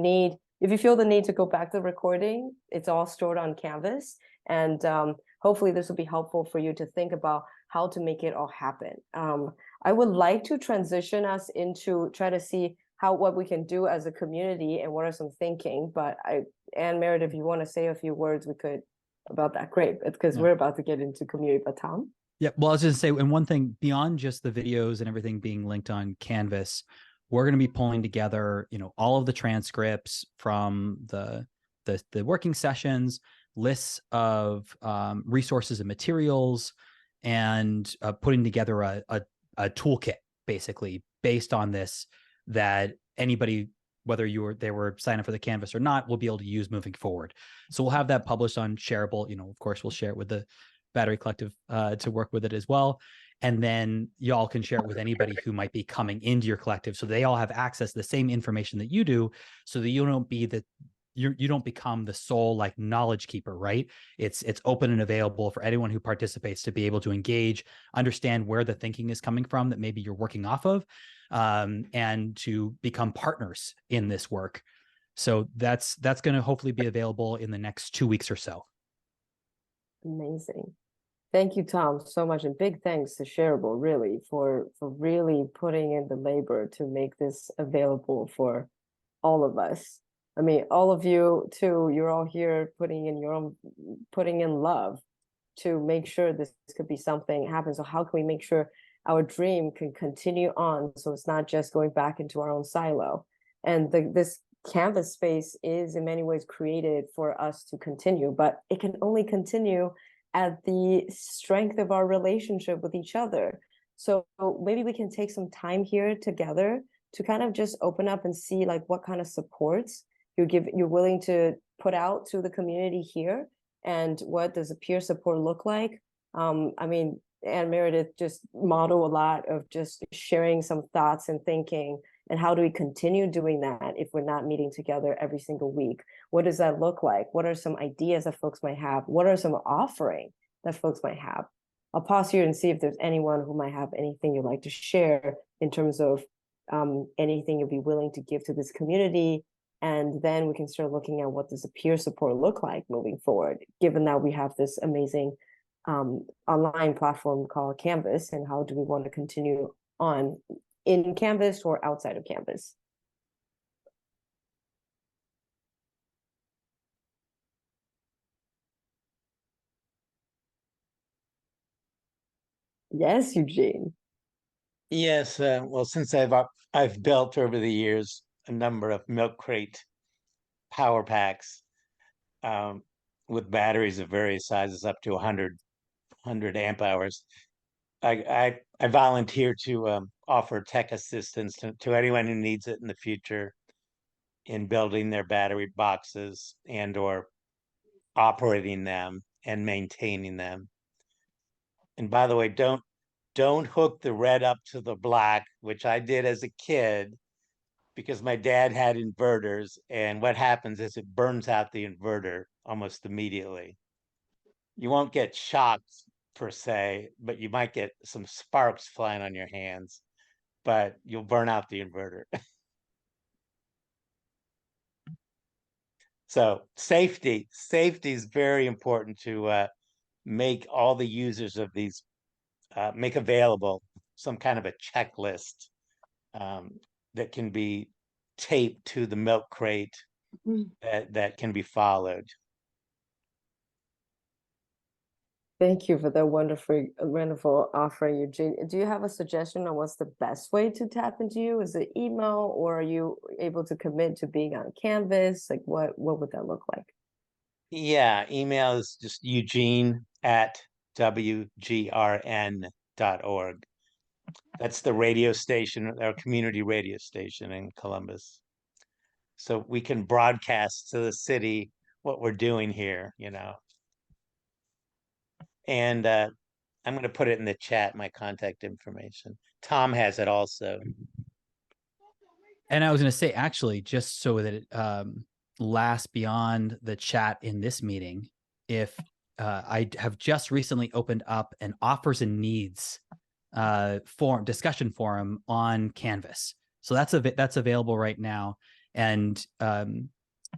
feel the need to go back to the recording, it's all stored on Canvas. And hopefully this will be helpful for you to think about how to make it all happen. I would like to transition us into try to see what we can do as a community and what are some thinking. But Anne, Meredith, if you want to say a few words, we could about that. Great, because we're about to get into community. But Tom? Yeah, well, I was just say, and one thing beyond just the videos and everything being linked on Canvas, we're going to be pulling together, all of the transcripts from the working sessions, lists of resources and materials, and putting together a toolkit, basically based on this, that anybody, whether they were signing up for the Canvas or not, will be able to use moving forward. So we'll have that published on Shareable. Of course, we'll share it with the Battery Collective to work with it as well. And then y'all can share it with anybody who might be coming into your collective, so they all have access to the same information that you do, so that you don't become the sole knowledge keeper, right? It's open and available for anyone who participates to be able to engage, understand where the thinking is coming from that maybe you're working off of, and to become partners in this work. So that's going to hopefully be available in the next 2 weeks or so. Amazing. Thank you, Tom, so much. And big thanks to Shareable, really, for really putting in the labor to make this available for all of us. I mean, all of you too, you're all here putting in love to make sure this could be something happen. So how can we make sure our dream can continue on, so it's not just going back into our own silo? And this Canvas space is in many ways created for us to continue, but it can only continue at the strength of our relationship with each other. So maybe we can take some time here together to kind of just open up and see what kind of supports you're willing to put out to the community here, and what does a peer support look like. I mean, Anne Meredith just model a lot of just sharing some thoughts and thinking, and how do we continue doing that if we're not meeting together every single week? What does that look like? What are some ideas that folks might have? What are some offering that folks might have? I'll pause here and see if there's anyone who might have anything you'd like to share in terms of anything you'd be willing to give to this community. And then we can start looking at what does a peer support look like moving forward, given that we have this amazing online platform called Canvas, and how do we want to continue on in Canvas or outside of Canvas? Yes, Eugene. Yes, well, since I've built over the years a number of milk crate power packs with batteries of various sizes up to 100 amp hours. I volunteer to offer tech assistance to anyone who needs it in the future in building their battery boxes and or operating them and maintaining them. And by the way, don't hook the red up to the black, which I did as a kid because my dad had inverters, and what happens is it burns out the inverter almost immediately. You won't get shocked per se, but you might get some sparks flying on your hands, but you'll burn out the inverter. So safety is very important to make all the users of these make available some kind of a checklist that can be taped to the milk crate that can be followed. Thank you for that wonderful offering, Eugene. Do you have a suggestion on what's the best way to tap into you? Is it email, or are you able to commit to being on Canvas? Like what would that look like? Yeah, email is just eugene@wgrn.org. That's the radio station, our community radio station in Columbus. So we can broadcast to the city what we're doing here, you know. And I'm going to put it in the chat, my contact information. Tom has it also. And I was going to say, actually, just so that it lasts beyond the chat in this meeting, if I have just recently opened up an offers and needs discussion forum on Canvas. So that's available right now. And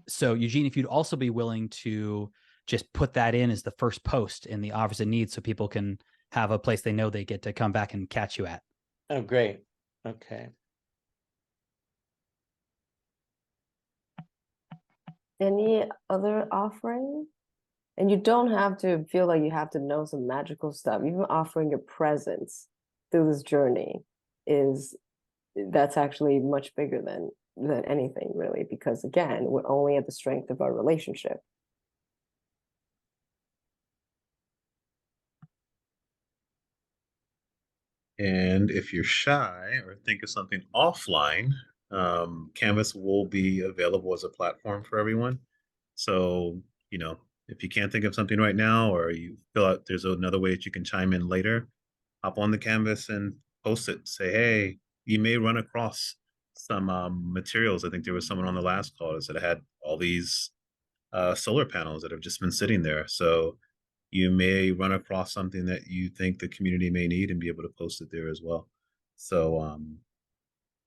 so Eugene, if you'd also be willing to just put that in as the first post in the offers and needs so people can have a place they know they get to come back and catch you at. Oh, great. Okay. Any other offering? And you don't have to feel like you have to know some magical stuff. Even offering your presence through this journey that's actually much bigger than anything, really, because again, we're only at the strength of our relationship. And if you're shy or think of something offline, Canvas will be available as a platform for everyone. So, if you can't think of something right now, or you feel like there's another way that you can chime in later, hop on the Canvas and post it. Say, hey, you may run across some materials. I think there was someone on the last call that said it had all these solar panels that have just been sitting there. So you may run across something that you think the community may need and be able to post it there as well. So,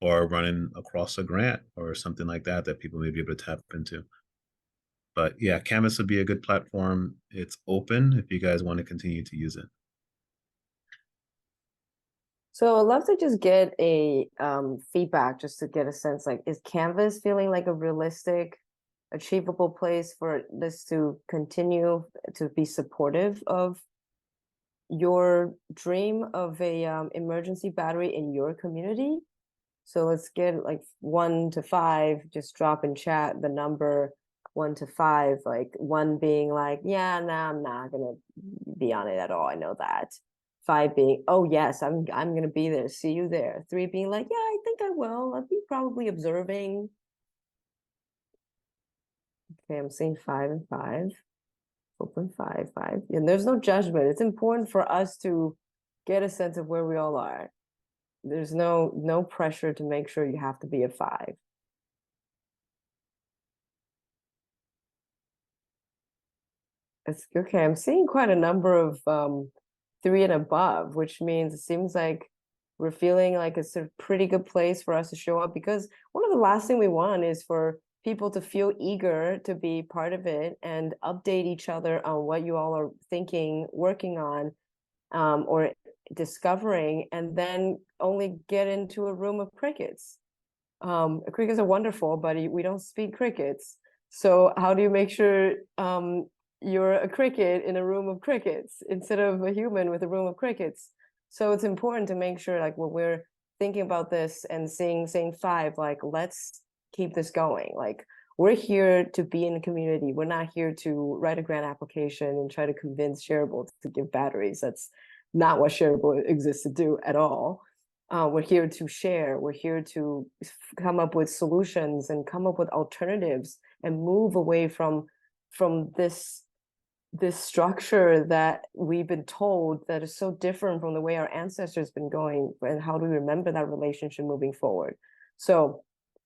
or running across a grant or something like that people may be able to tap into. But yeah, Canvas would be a good platform. It's open if you guys want to continue to use it. So I'd love to just get a feedback, just to get a sense, like, is Canvas feeling like a realistic, achievable place for this to continue to be supportive of your dream of a emergency battery in your community? So let's get like 1 to 5, just drop in chat the number 1 to 5, like 1 being like, yeah, nah, I'm not gonna be on it at all. I know that. 5 being, oh yes, I'm gonna be there. See you there. 3 being like, yeah, I think I will. I'll be probably observing. Okay, I'm seeing 5 and 5. Open 5, 5. And there's no judgment. It's important for us to get a sense of where we all are. There's no pressure to make sure you have to be a 5. It's okay. I'm seeing quite a number of 3 and above, which means it seems like we're feeling like it's a pretty good place for us to show up, because one of the last thing we want is for people to feel eager to be part of it and update each other on what you all are thinking, working on, or discovering, and then only get into a room of crickets. Crickets are wonderful, but we don't speak crickets. So how do you make sure you're a cricket in a room of crickets instead of a human with a room of crickets? So it's important to make sure, like, when we're thinking about this and saying 5, like, let's keep this going. Like, we're here to be in the community. We're not here to write a grant application and try to convince Shareable to give batteries. That's not what Shareable exists to do at all. We're here to share. We're here to come up with solutions and come up with alternatives and move away from this this structure that we've been told that is so different from the way our ancestors been going, and how do we remember that relationship moving forward? So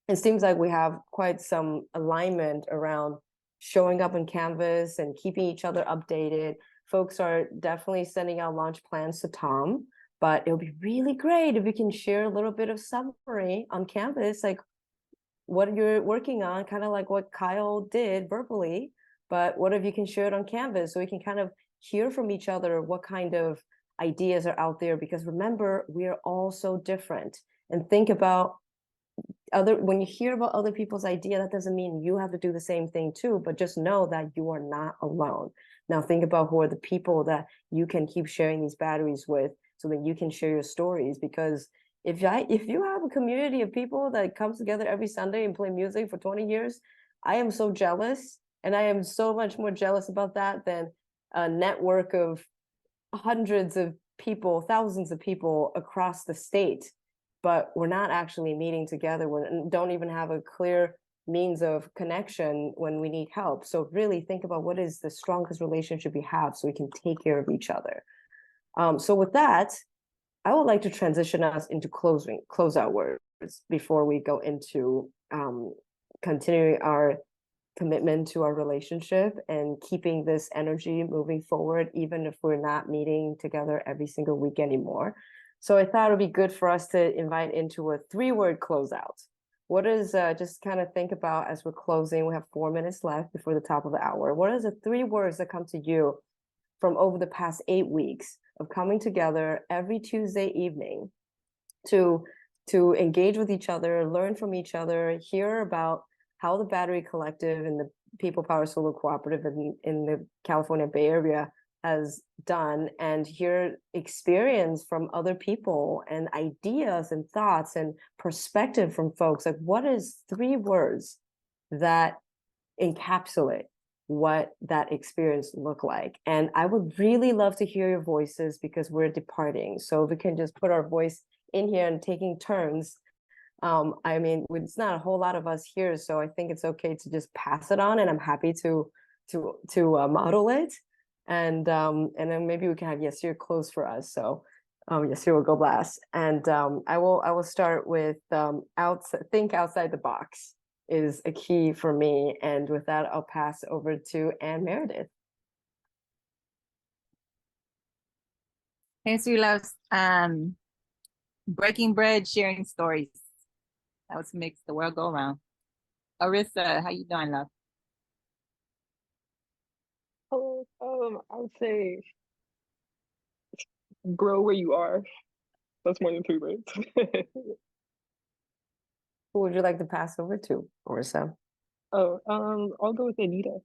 it seems like we have quite some alignment around showing up on Canvas and keeping each other updated. Folks are definitely sending out launch plans to Tom, but it'll be really great if we can share a little bit of summary on Canvas, like what you're working on, kind of like what Kyle did verbally, but what if you can share it on Canvas so we can kind of hear from each other what kind of ideas are out there? Because remember, we are all so different. And think about when you hear about other people's idea, that doesn't mean you have to do the same thing too, but just know that you are not alone. Now think about who are the people that you can keep sharing these batteries with, so that you can share your stories. Because if you have a community of people that comes together every Sunday and play music for 20 years, I am so jealous. And I am so much more jealous about that than a network of hundreds of people, thousands of people across the state, but we're not actually meeting together. We don't even have a clear means of connection when we need help. So really think about what is the strongest relationship we have, so we can take care of each other. So with that, I would like to transition us into closeout words before we go into continuing our commitment to our relationship and keeping this energy moving forward, even if we're not meeting together every single week anymore. So I thought it would be good for us to invite into a 3-word closeout. What is, just kind of think about as we're closing, we have 4 minutes left before the top of the hour. What is the 3 words that come to you from over the past 8 weeks of coming together every Tuesday evening to engage with each other, learn from each other, hear about how the Battery Collective and the People Power Solar Cooperative in the California Bay Area has done, and hear experience from other people and ideas and thoughts and perspective from folks? Like, what is 3 words that encapsulate what that experience looked like? And I would really love to hear your voices, because we're departing. So if we can just put our voice in here and taking turns. I mean, it's not a whole lot of us here, so I think it's okay to just pass it on, and I'm happy to model it. And then maybe we can have Yasir close for us. So Yasir will go last. And I will start with think outside the box is a key for me. And with that, I'll pass over to Anne Meredith. Thanks, loves. Breaking bread, sharing stories. That was makes the world go round. Arissa, how you doing, love? Hello. I would say grow where you are. That's more than 3 words. Who would you like to pass over to, Orisa? Oh, I'll go with Anita.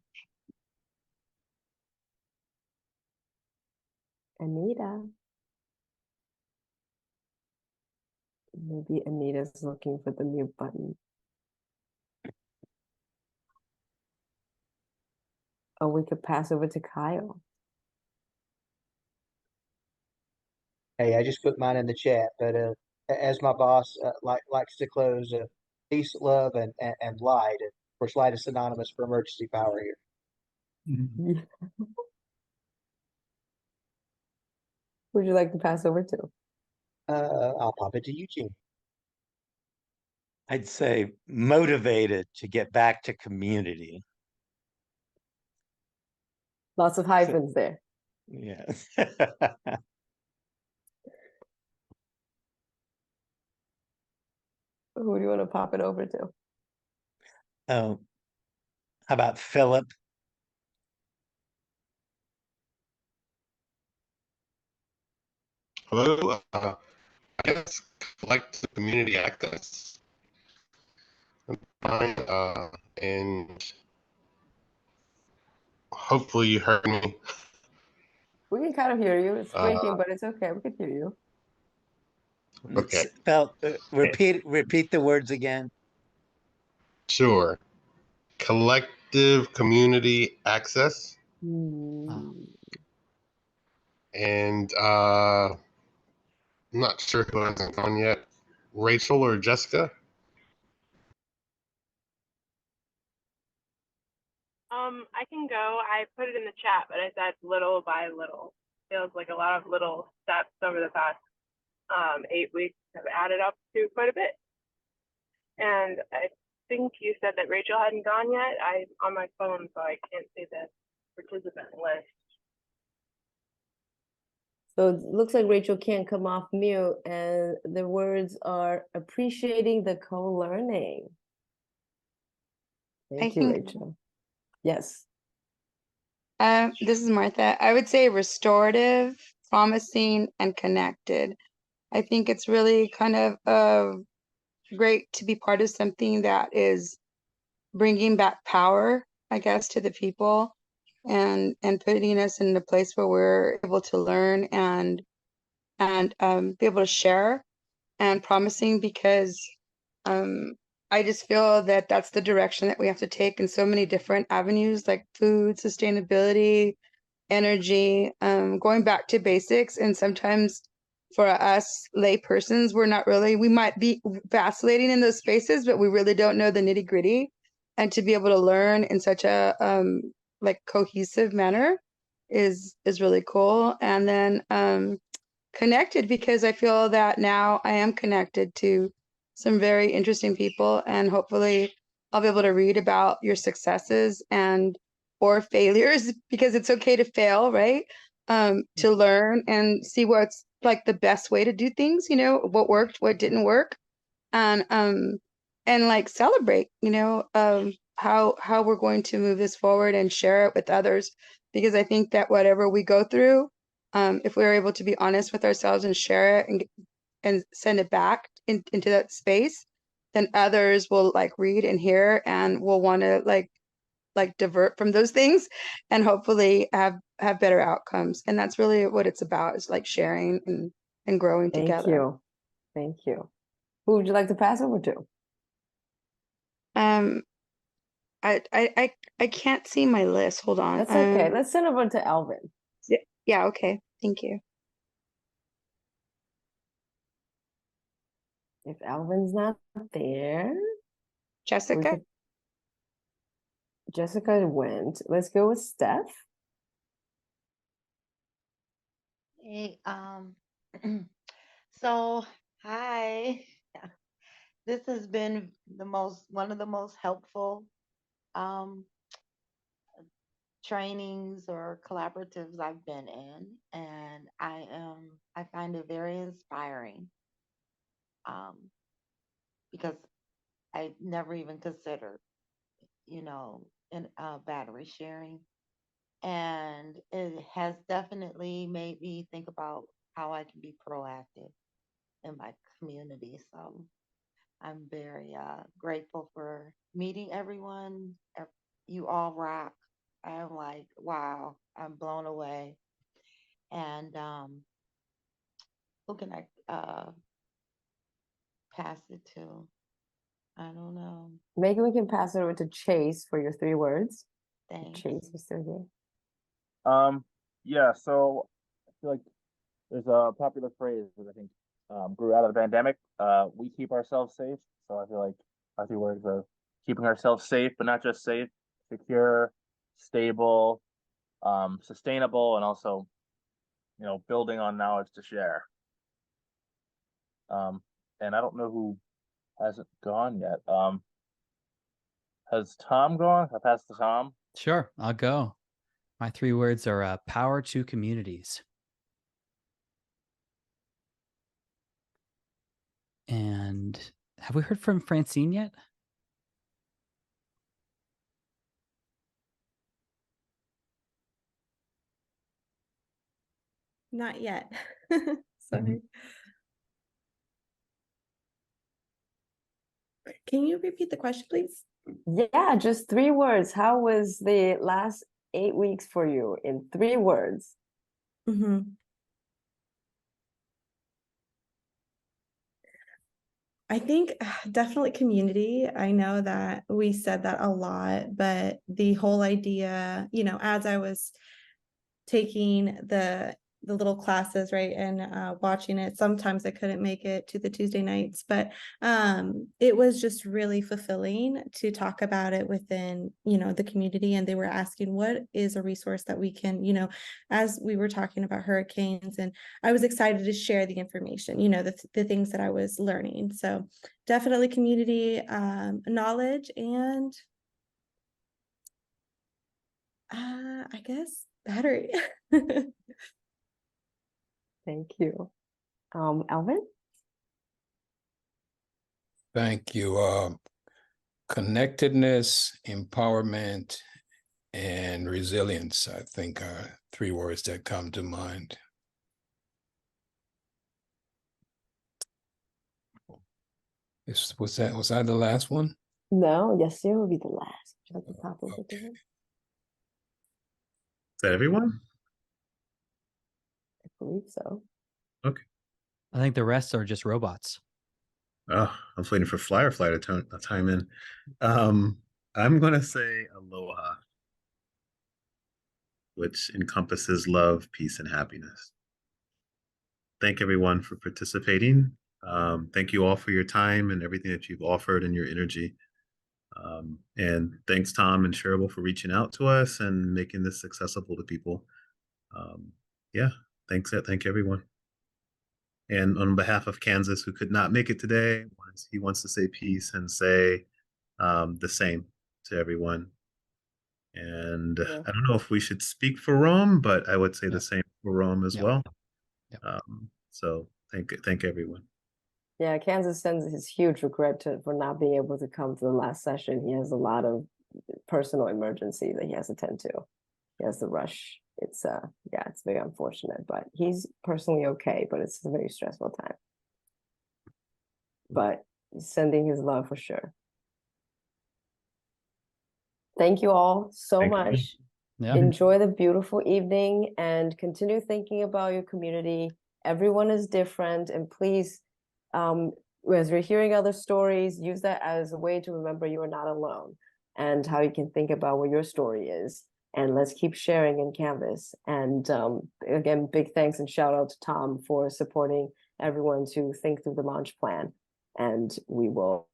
Anita. Maybe Anita's looking for the mute button. Oh, we could pass over to Kyle. Hey, I just put mine in the chat, but as my boss likes to close, peace, love, and light. Of course, light is synonymous for emergency power here. Mm-hmm. Would you like to pass over to? I'll pop it to Eugene. I'd say motivated to get back to community. Lots of hyphens there. Yeah. Who do you want to pop it over to? How about Philip? Hello. I guess collective community access. Fine, and hopefully you heard me. We can kind of hear you. It's breaking, but it's okay. We can hear you. Okay. Repeat the words again. Sure. Collective community access. And I'm not sure who hasn't gone yet. Rachel or Jessica? I can go. I put it in the chat, but I said little by little. Feels like a lot of little steps over the past 8 weeks have added up to quite a bit. And I think you said that Rachel hadn't gone yet. I'm on my phone, so I can't see the participant list. So it looks like Rachel can't come off mute, and the words are appreciating the co-learning. Thank you, Rachel. Yes. This is Martha. I would say restorative, promising, and connected. I think it's really kind of great to be part of something that is bringing back power, I guess, to the people and putting us in a place where we're able to learn and be able to share, and promising because I just feel that that's the direction that we have to take in so many different avenues, like food, sustainability, energy, going back to basics. And sometimes for us lay persons, we might be vacillating in those spaces, but we really don't know the nitty gritty. And to be able to learn in such a like cohesive manner is really cool. And then connected, because I feel that now I am connected to some very interesting people, and hopefully I'll be able to read about your successes and or failures, because it's okay to fail, right? To learn and see what's like the best way to do things, what worked, what didn't work, and like celebrate, how we're going to move this forward and share it with others, because I think that whatever we go through, if we're able to be honest with ourselves and share it and send it back into that space, then others will like read and hear and will want to like divert from those things and hopefully have better outcomes. And that's really what it's about, is like sharing and growing together. Thank you. Thank you. Who would you like to pass over to? I can't see my list. Hold on. That's okay. Let's send over to Alvin. Yeah, okay. Thank you. If Alvin's not there, Jessica? Jessica went. Let's go with Steph. Hey, so hi. This has been one of the most helpful trainings or collaboratives I've been in, and I find it very inspiring because I never even considered, in battery sharing. And it has definitely made me think about how I can be proactive in my community. So I'm very grateful for meeting everyone. You all rock. I'm like, wow, I'm blown away. And who can I pass it to? I don't know. Maybe we can pass it over to Chase for your 3 words. Thanks. Chase is still here. Yeah, so I feel like there's a popular phrase that I think grew out of the pandemic. We keep ourselves safe. So I feel like our 3 words are keeping ourselves safe, but not just safe, secure, stable, sustainable, and also, building on knowledge to share. And I don't know who hasn't gone yet. Has Tom gone? I passed to Tom. Sure, I'll go. My 3 words are power to communities. And have we heard from Francine yet? Not yet. Mm-hmm. Sorry. Can you repeat the question, please? Yeah, just 3 words. How was the last 8 weeks for you in 3 words? I think definitely community. I know that we said that a lot, but the whole idea, as I was taking the the little classes, right, and watching it. Sometimes I couldn't make it to the Tuesday nights, but it was just really fulfilling to talk about it within, the community. And they were asking, what is a resource that we can, as we were talking about hurricanes, and I was excited to share the information, the things that I was learning. So definitely community knowledge, and I guess battery. Thank you. Alvin? Thank you. Connectedness, empowerment, and resilience, I think, are 3 words that come to mind. Was that the last one? No, yes, it will be the last. Would you like to pop over to him? Is that everyone? I believe so. Okay. I think the rest are just robots. Oh, I'm waiting for Firefly to chime in. I'm going to say aloha, which encompasses love, peace, and happiness. Thank everyone for participating. Thank you all for your time and everything that you've offered and your energy. And thanks, Tom and Shareable, for reaching out to us and making this accessible to people. Yeah, thanks. Thank everyone. And on behalf of Kansas, who could not make it today, he wants to say peace and say the same to everyone. And Yeah. I don't know if we should speak for Rome, but I would say the same for Rome as well. So thank everyone. Yeah, Kansas sends his huge regret for not being able to come to the last session. He has a lot of personal emergency that he has to tend to. He has to rush. It's it's very unfortunate, but he's personally okay, but it's a very stressful time. But sending his love for sure. Thank you all so much. Yeah. Enjoy the beautiful evening and continue thinking about your community. Everyone is different, and please, as we're hearing other stories, use that as a way to remember you are not alone, and how you can think about what your story is. And let's keep sharing in Canvas. And again, big thanks and shout out to Tom for supporting everyone to think through the launch plan. And we will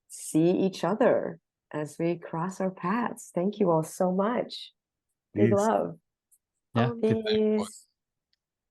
see each other as we cross our paths. Thank you all so much. Big Peace. love. Yeah. Peace.